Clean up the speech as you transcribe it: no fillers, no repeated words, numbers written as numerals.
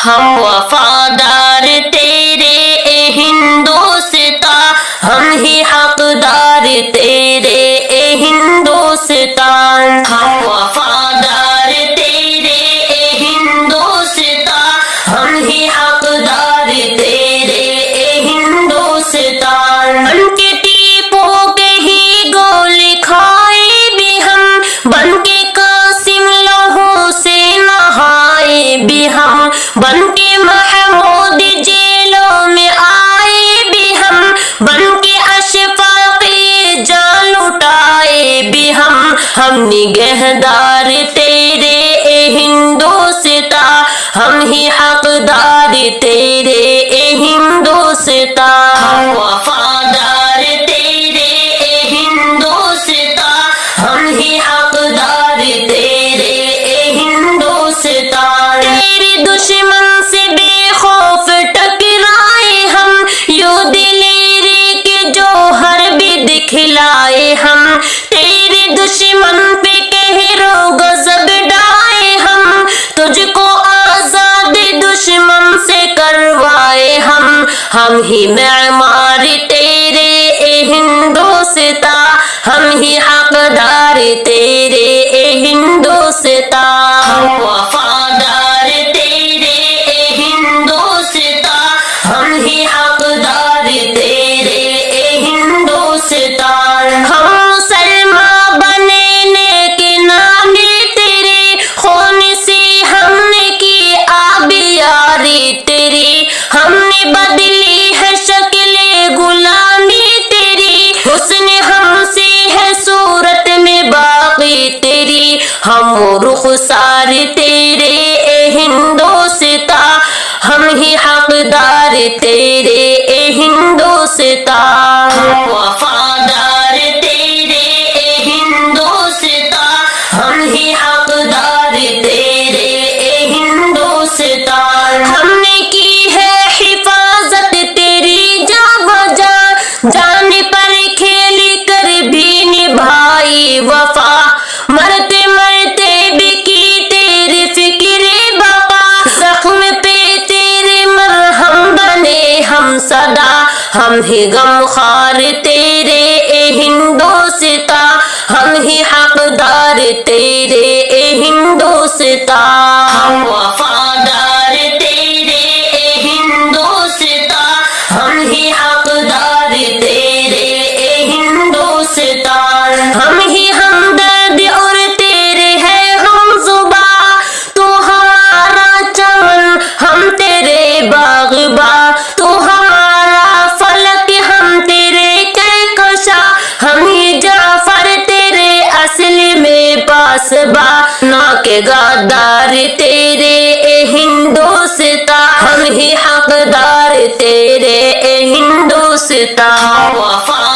ہم وفادار تیرے اے ہندوستان، ہم ہی حقدار تیرے اے ہندوستان، ہم وفادار تیرے اے ہندوستان، ہم ہی حقدار تیرے اے ہندوستان۔ بن کے ٹیپو کے ہی گولی کھائے بھی ہم، بن کے قاسم لہو سے نہائے بھی ہم، بن کے محمود جیلوں میں آئے بھی ہم، بن کے اشفاق جان لٹائے بھی ہم نگہدار تیرے اے ہندوستان، ہم ہی حقدار تیرے اے ہندوستان، ہم وفادار تیرے اے ہندوستان، ہم ہی حقدار تیرے اے ہندوستان۔ تیرے دشمن سے بے خوف ٹکرائے ہم، یوں دلیری کے جوہر بھی دکھلائے ہم، تیرے دشمن پہ قہر و غضب ڈھائے ہم، تجھ کو آزاد دشمن سے کروائے ہم ہی معمار تیرے اے ہندوستان، ہم ہی حقدار تیرے اے ہندوستان، ہم وفادار تیرے اے ہندوستان، ہم ہی حقدار تیرے اے ہندوستان۔ ہم مسلمان بنے نیک نامی تیرے، خون سے ہم نے کی آبیاری تیری، ہم نے بدلی ہے شکل غلامی تیری، حسن ہم سے ہے صورت میں باقی تیری، ہم رخسار تیرے اے ہندوستان، ہم ہی حقدار تیرے اے ہندوستان، ہم وفادار تیرے اے ہندوستان، ہم ہی حقدار تیرے اے ہندوستان۔ ہم نے کی ہے حفاظت تیری جاں بجاں، جان پر کھیل کر بھی نبھائی وفا، مرتے مرتے بھی کی تیری فکر بقا، زخم پہ تیرے مرہم بنے ہم صدا، ہم ہی غم خوار تیرے اے ہندوستان، ہم ہی حقدار تیرے اے ہندوستان، ہم وفادار تیرے اے ہندوستان، ہم ہی حقدار تیرے اے ہندوستان۔ ہم ہی ہمدرد اور تیرے ہے ہم زباں، تو ہمارا چمن ہم تیرے باغباں، تو ہمارا فلک ہم تیرے کہکشاں، ہم ہی جعفر تیرے اصل میں پاسباں، نا کے غدار تیرے اے ہندوستان، ہم ہی حقدار تیرے اے ہندوستان، وفا